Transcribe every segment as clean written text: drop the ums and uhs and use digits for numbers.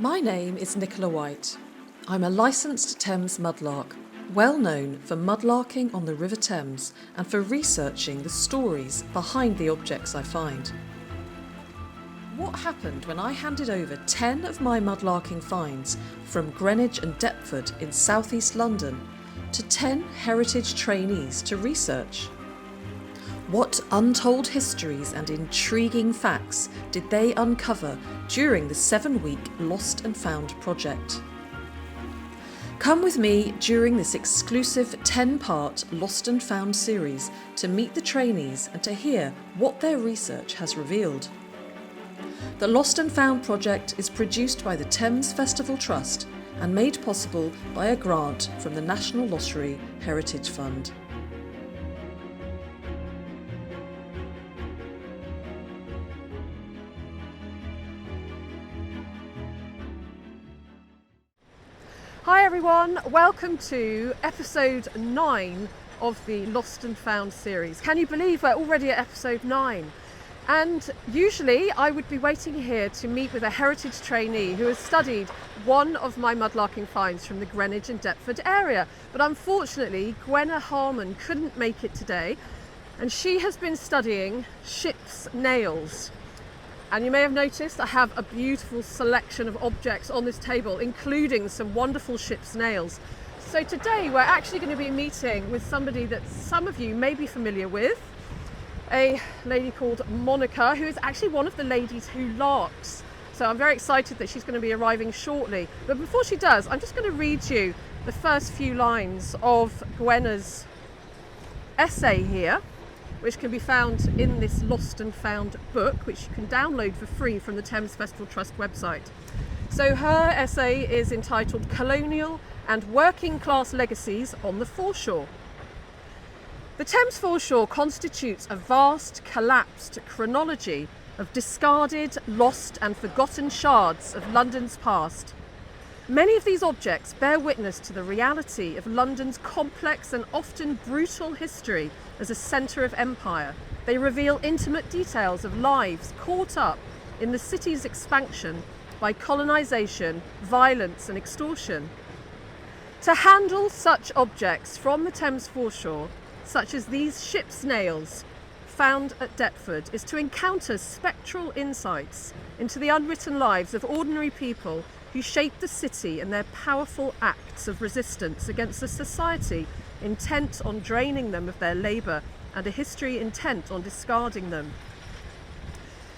My name is Nicola White. I'm a licensed Thames mudlark, well known for mudlarking on the River Thames and for researching the stories behind the objects I find. What happened when I handed over 10 of my mudlarking finds from Greenwich and Deptford in southeast London to 10 heritage trainees to research? What untold histories and intriguing facts did they uncover during the 7-week Lost and Found project? Come with me during this exclusive 10-part Lost and Found series to meet the trainees and to hear what their research has revealed. The Lost and Found project is produced by the Thames Festival Trust and made possible by a grant from the National Lottery Heritage Fund. Hi everyone, welcome to episode 9 of the Lost and Found series. Can you believe we're already at episode 9? And usually I would be waiting here to meet with a heritage trainee who has studied one of my mudlarking finds from the Greenwich and Deptford area. But unfortunately, Gwenna Harmon couldn't make it today, and she has been studying ship's nails. And you may have noticed I have a beautiful selection of objects on this table, including some wonderful ship's nails. So today we're actually going to be meeting with somebody that some of you may be familiar with, a lady called Monika, who is actually one of the ladies who larks. So I'm very excited that she's going to be arriving shortly. But before she does, I'm just going to read you the first few lines of Gwenna's essay here, which can be found in this Lost and Found book, which you can download for free from the Thames Festival Trust website. So her essay is entitled Colonial and Working Class Legacies on the Foreshore. The Thames foreshore constitutes a vast, collapsed chronology of discarded, lost and forgotten shards of London's past. Many of these objects bear witness to the reality of London's complex and often brutal history as a centre of empire. They reveal intimate details of lives caught up in the city's expansion by colonisation, violence and extortion. To handle such objects from the Thames foreshore, such as these ship's nails found at Deptford, is to encounter spectral insights into the unwritten lives of ordinary people who shaped the city and their powerful acts of resistance against a society intent on draining them of their labour and a history intent on discarding them.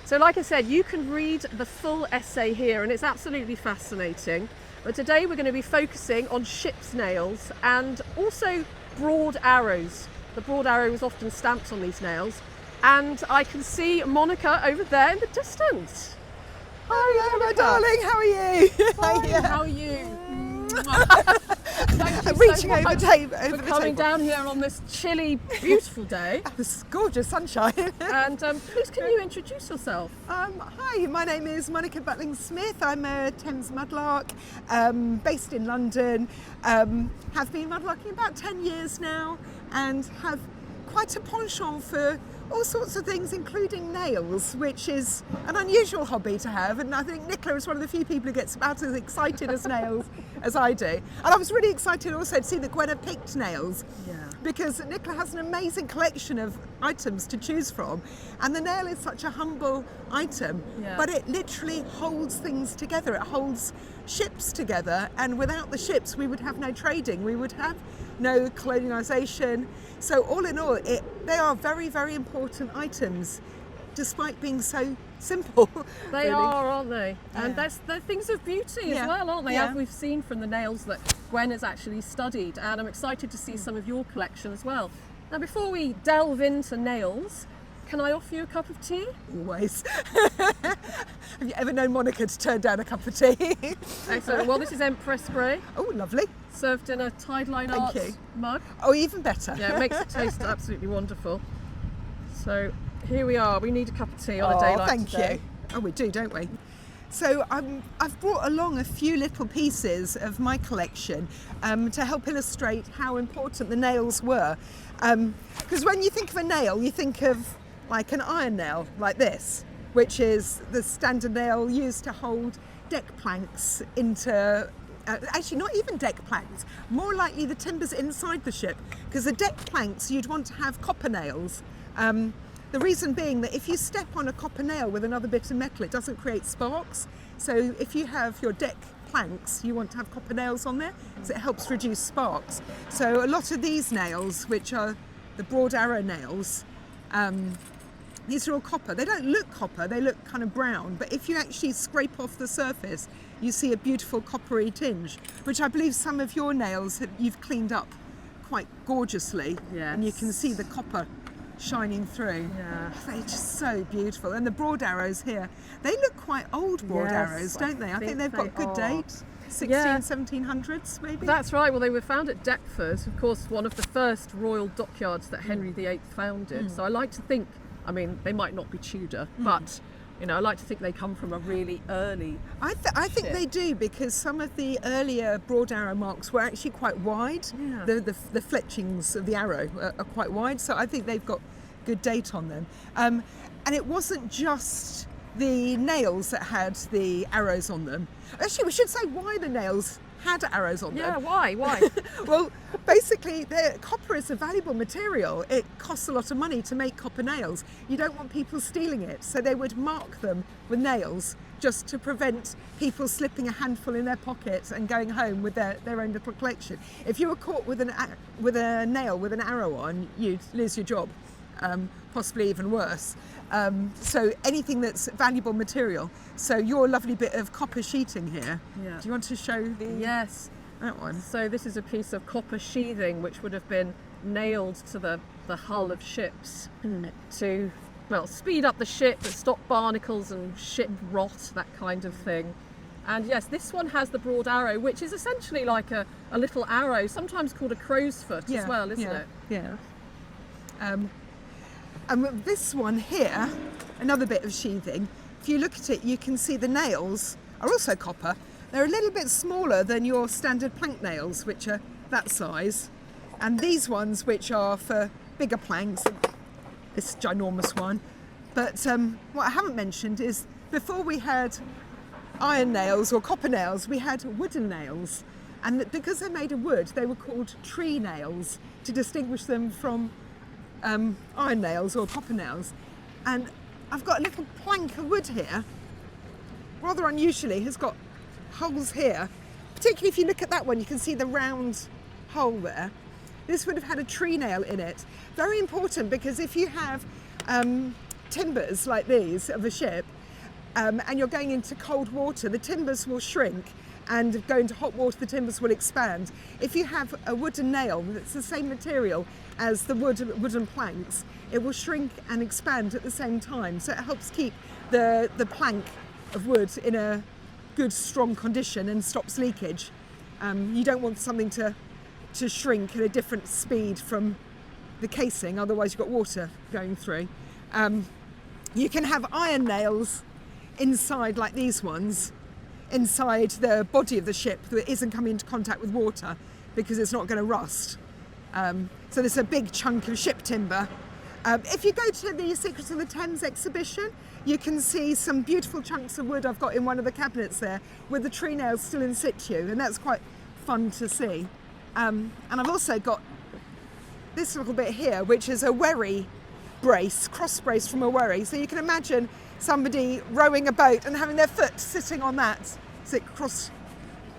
So like I said, you can read the full essay here and it's absolutely fascinating. But today we're going to be focusing on ship's nails and also broad arrows. The broad arrow is often stamped on these nails. And I can see Monika over there in the distance. Hello, my darling. How are you? Fine. How are you? I'm reaching over the table. Coming down here on this chilly, beautiful day. This gorgeous sunshine. And please, can you introduce yourself? Hi, my name is Monika Buttling-Smith. I'm a Thames mudlark, based in London. Have been mudlarking about 10 years now, and have quite a penchant for all sorts of things, including nails, which is an unusual hobby to have. And I think Nicola is one of the few people who gets about as excited as nails as I do. And I was really excited also to see that Gwenna picked nails, because Nicola has an amazing collection of items to choose from. And the nail is such a humble item, but it literally holds things together. It holds ships together, and without the ships we would have no trading, we would have no colonialisation. So all in all, they are very, very important items, despite being so simple. They really are, aren't they? Yeah. And they're things of beauty as well, aren't they? As we've seen from the nails that Gwen has actually studied, and I'm excited to see some of your collection as well. Now, before we delve into nails, can I offer you a cup of tea? Always. Have you ever known Monika to turn down a cup of tea? Excellent. Well, this is Empress Grey, Oh, lovely. served in a Tideline Thank Arts you. mug. Oh, even better. Yeah, it makes it taste absolutely wonderful. So here we are. We need a cup of tea on a day like thank today. you. Oh, we do, don't we? So I've brought along a few little pieces of my collection to help illustrate how important the nails were. Because when you think of a nail, you think of like an iron nail like this, which is the standard nail used to hold deck planks into, actually not even deck planks, more likely the timbers inside the ship, because the deck planks you'd want to have copper nails. The reason being that if you step on a copper nail with another bit of metal, it doesn't create sparks. So if you have your deck planks, you want to have copper nails on there, so it helps reduce sparks. So a lot of these nails, which are the broad arrow nails, these are all copper. They don't look copper, they look kind of brown, but if you actually scrape off the surface, you see a beautiful coppery tinge, which I believe some of your nails you've cleaned up quite gorgeously. Yes. And you can see the copper shining through. Yeah. They're just so beautiful. And the broad arrows here, they look quite old broad arrows, don't they? I think they've got good date. 1700s maybe? That's right. Well, they were found at Deptford, of course, one of the first royal dockyards that Henry VIII founded. So I like to think, I mean, they might not be Tudor, but I like to think they come from a really early I think they do, because some of the earlier broad arrow marks were actually quite wide. Yeah. The fletchings of the arrow are quite wide, so I think they've got good date on them. And it wasn't just the nails that had the arrows on them. Actually, we should say why the nails had arrows on them. Yeah, why? Well, basically, copper is a valuable material. It costs a lot of money to make copper nails. You don't want people stealing it, so they would mark them with nails just to prevent people slipping a handful in their pockets and going home with their own little collection. If you were caught with a nail with an arrow on, you'd lose your job, possibly even worse. So anything that's valuable material. So your lovely bit of copper sheeting here. Yeah. Do you want to show the? Yes. That one. So this is a piece of copper sheathing which would have been nailed to the hull of ships to, well, speed up the ship, but stop barnacles and ship rot, that kind of thing. And yes, this one has the broad arrow, which is essentially like a little arrow, sometimes called a crow's foot as well, isn't it? Yeah. And with this one here, another bit of sheathing, if you look at it, you can see the nails are also copper. They're a little bit smaller than your standard plank nails, which are that size. And these ones, which are for bigger planks, this ginormous one. But what I haven't mentioned is before we had iron nails or copper nails, we had wooden nails. And because they're made of wood, they were called tree nails to distinguish them from iron nails or copper nails. And I've got a little plank of wood here, rather unusually, has got holes here. Particularly if you look at that one, you can see the round hole there. This would have had a tree nail in it. Very important, because if you have timbers like these of a ship and you're going into cold water, the timbers will shrink, and go into hot water, the timbers will expand. If you have a wooden nail that's the same material as the wooden planks, it will shrink and expand at the same time. So it helps keep the plank of wood in a good, strong condition and stops leakage. You don't want something to shrink at a different speed from the casing, otherwise you've got water going through. You can have iron nails inside, like these ones, inside the body of the ship that isn't coming into contact with water, because it's not going to rust. So there's a big chunk of ship timber. If you go to the Secrets of the Thames exhibition, you can see some beautiful chunks of wood I've got in one of the cabinets there with the tree nails still in situ, and that's quite fun to see. And I've also got this little bit here, which is a wherry brace, cross brace from a wherry. So you can imagine somebody rowing a boat and having their foot sitting on that, so it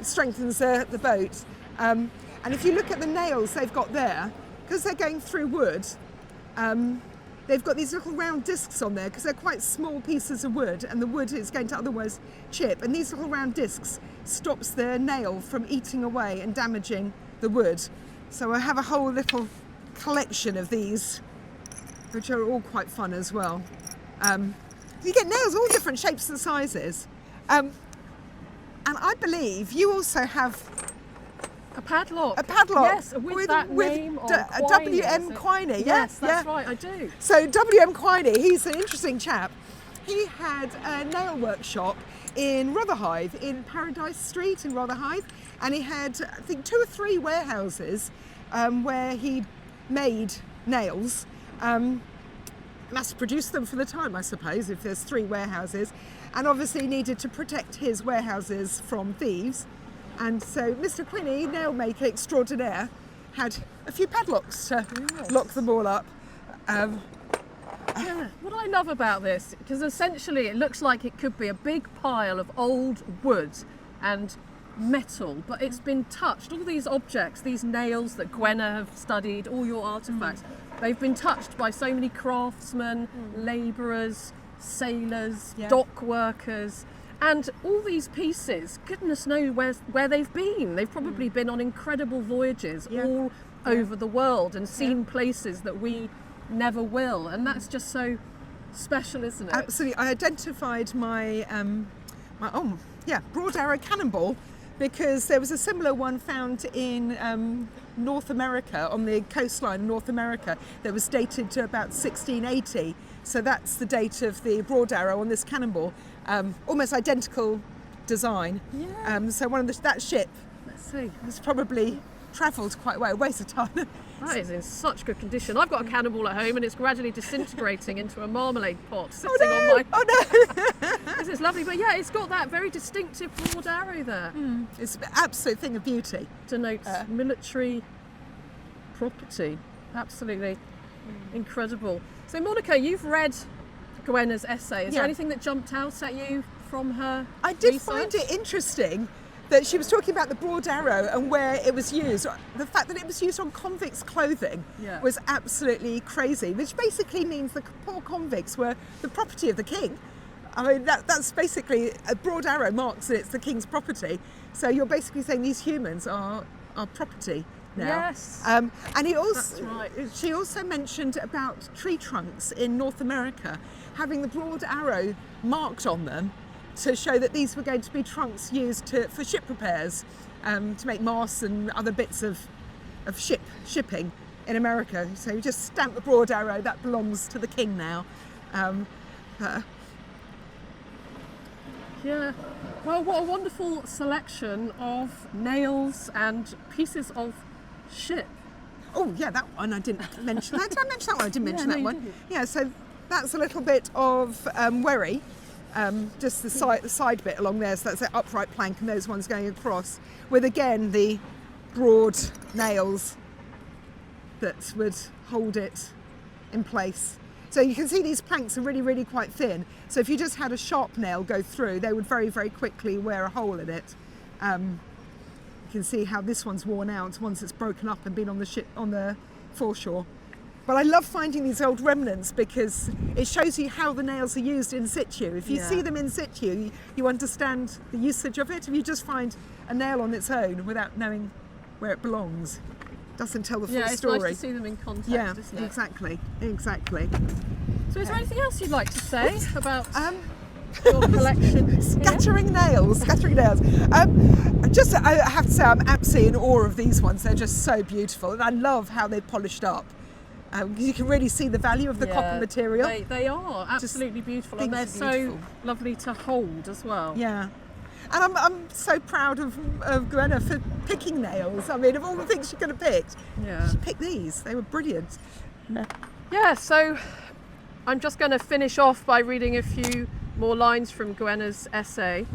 strengthens the boat. And if you look at the nails they've got there, because they're going through wood, they've got these little round discs on there, because they're quite small pieces of wood, and the wood is going to otherwise chip, and these little round discs stops the nail from eating away and damaging the wood. So I have a whole little collection of these, which are all quite fun as well. You get nails all different shapes and sizes. And I believe you also have a padlock. A padlock. Yes, with that name on W.M. Quiney. Yes, that's right, I do. So W.M. Quiney, he's an interesting chap. He had a nail workshop in Rotherhithe, in Paradise Street in Rotherhithe, and he had, I think, 2 or 3 warehouses where he made nails. mass produce them for the time, I suppose, if there's 3 warehouses, and obviously needed to protect his warehouses from thieves. And so Mr. Quinney, nail maker extraordinaire, had a few padlocks to lock them all up. Yeah. What I love about this, because essentially it looks like it could be a big pile of old wood and metal, but it's been touched. All these objects, these nails that Gwenna have studied, all your artefacts, they've been touched by so many craftsmen, labourers, sailors, dock workers, and all these pieces, goodness knows where they've been. They've probably been on incredible voyages all over the world and seen places that we never will, and that's just so special, isn't it? Absolutely. I identified my broad arrow cannonball because there was a similar one found in North America, on the coastline of North America, that was dated to about 1680. So that's the date of the broad arrow on this cannonball. Almost identical design. Yeah. So that ship, Let's see. has probably travelled quite well. Waste of time. That is in such good condition. I've got a cannonball at home and it's gradually disintegrating into a marmalade pot sitting on my... Oh no! This is lovely, but yeah, it's got that very distinctive broad arrow there. It's an absolute thing of beauty. Denotes military property. Absolutely incredible. So Monika, you've read Gwenna's essay. Is there anything that jumped out at you from her I did research? find it interesting that she was talking about the broad arrow and where it was used. The fact that it was used on convicts' clothing was absolutely crazy, which basically means the poor convicts were the property of the king. I mean, that's basically, a broad arrow marks that it's the king's property. So you're basically saying these humans are property now. Yes. And That's right. she also mentioned about tree trunks in North America having the broad arrow marked on them to show that these were going to be trunks used for ship repairs, to make masts and other bits of shipping in America. So you just stamp the broad arrow, that belongs to the king now. Yeah. Well, what a wonderful selection of nails and pieces of ship. Oh yeah, that one I didn't mention. Did I mention that one? I didn't mention that you one. didn't. Yeah, so that's a little bit of wherry. Just the side bit along there, so that's an upright plank and those ones going across, with again the broad nails that would hold it in place. So you can see these planks are really, really quite thin, so if you just had a sharp nail go through, they would very, very quickly wear a hole in it. You can see how this one's worn out once it's broken up and been on the ship, on the foreshore. But I love finding these old remnants because it shows you how the nails are used in situ. If you see them in situ, you understand the usage of it. If you just find a nail on its own without knowing where it belongs, it doesn't tell the full story. Yeah, it's nice to see them in context, isn't it? Exactly. So is there anything else you'd like to say about your collection? Scattering nails. I have to say, I'm absolutely in awe of these ones. They're just so beautiful, and I love how they're polished up. You can really see the value of the copper material. They are absolutely beautiful, and they're so lovely to hold as well. Yeah. And I'm so proud of Gwenna for picking nails. I mean, of all the things she could have picked, she picked these. They were brilliant. Yeah, so I'm just going to finish off by reading a few more lines from Gwenna's essay.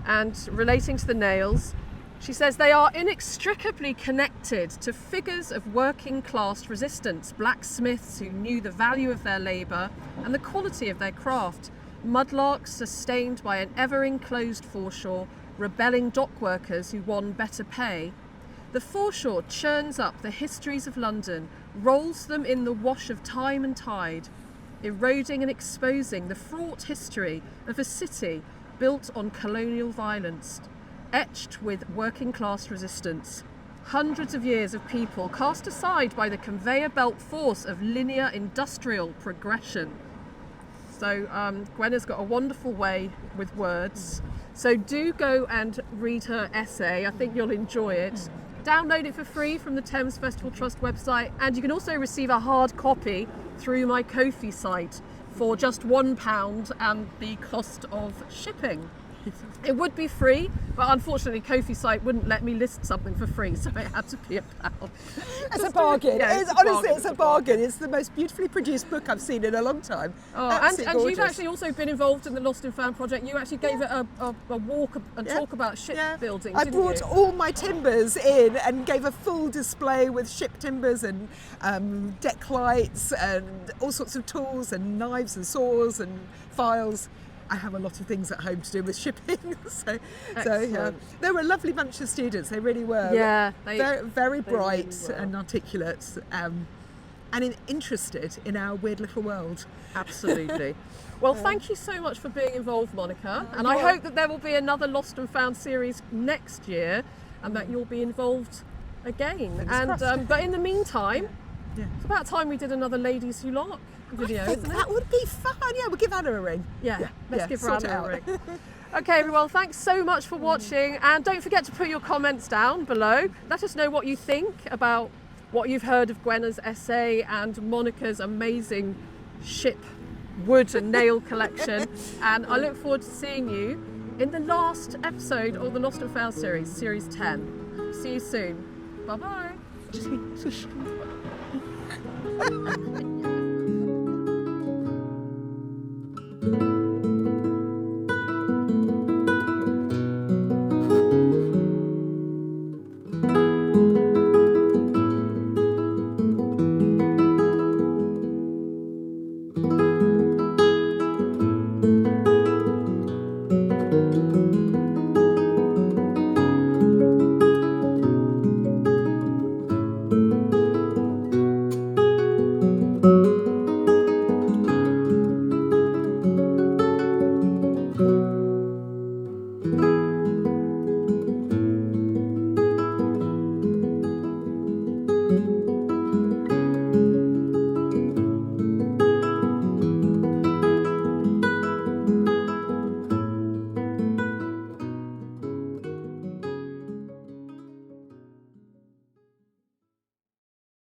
And relating to the nails, she says they are inextricably connected to figures of working class resistance, blacksmiths who knew the value of their labour and the quality of their craft, mudlarks sustained by an ever enclosed foreshore, rebelling dock workers who won better pay. The foreshore churns up the histories of London, rolls them in the wash of time and tide, eroding and exposing the fraught history of a city built on colonial violence, etched with working class resistance. Hundreds of years of people cast aside by the conveyor belt force of linear industrial progression. So Gwenna's got a wonderful way with words. So do go and read her essay. I think you'll enjoy it. Download it for free from the Thames Festival Trust website, and you can also receive a hard copy through my Kofi site for just £1 and the cost of shipping. It would be free, but unfortunately Kofi site wouldn't let me list something for free, so it had to be £1. It's a bargain. Yeah, Honestly, it's a bargain. It's the most beautifully produced book I've seen in a long time. Oh, and you've actually also been involved in the Lost and Found project. You actually gave it a walk and talk about shipbuilding, I didn't brought you? all my timbers in and gave a full display with ship timbers and deck lights and all sorts of tools and knives and saws and files. I have a lot of things at home to do with shipping, so yeah. They were a lovely bunch of students. They really were. Yeah, very bright really were. and articulate, and interested in our weird little world. Absolutely. Well, thank you so much for being involved, Monika, and I hope that there will be another Lost and Found series next year, and that you'll be involved again. But in the meantime, it's about time we did another Ladies Who Lark video, I think isn't it? that would be fun. Yeah, we'll give Anna a ring. Let's give sort Anna it a out. ring. Okay, everyone, thanks so much for watching, and don't forget to put your comments down below. Let us know what you think about what you've heard of Gwenna's essay and Monika's amazing ship wood and nail collection, and I look forward to seeing you in the last episode of the Lost and Found series, series 10. See you soon. Bye bye.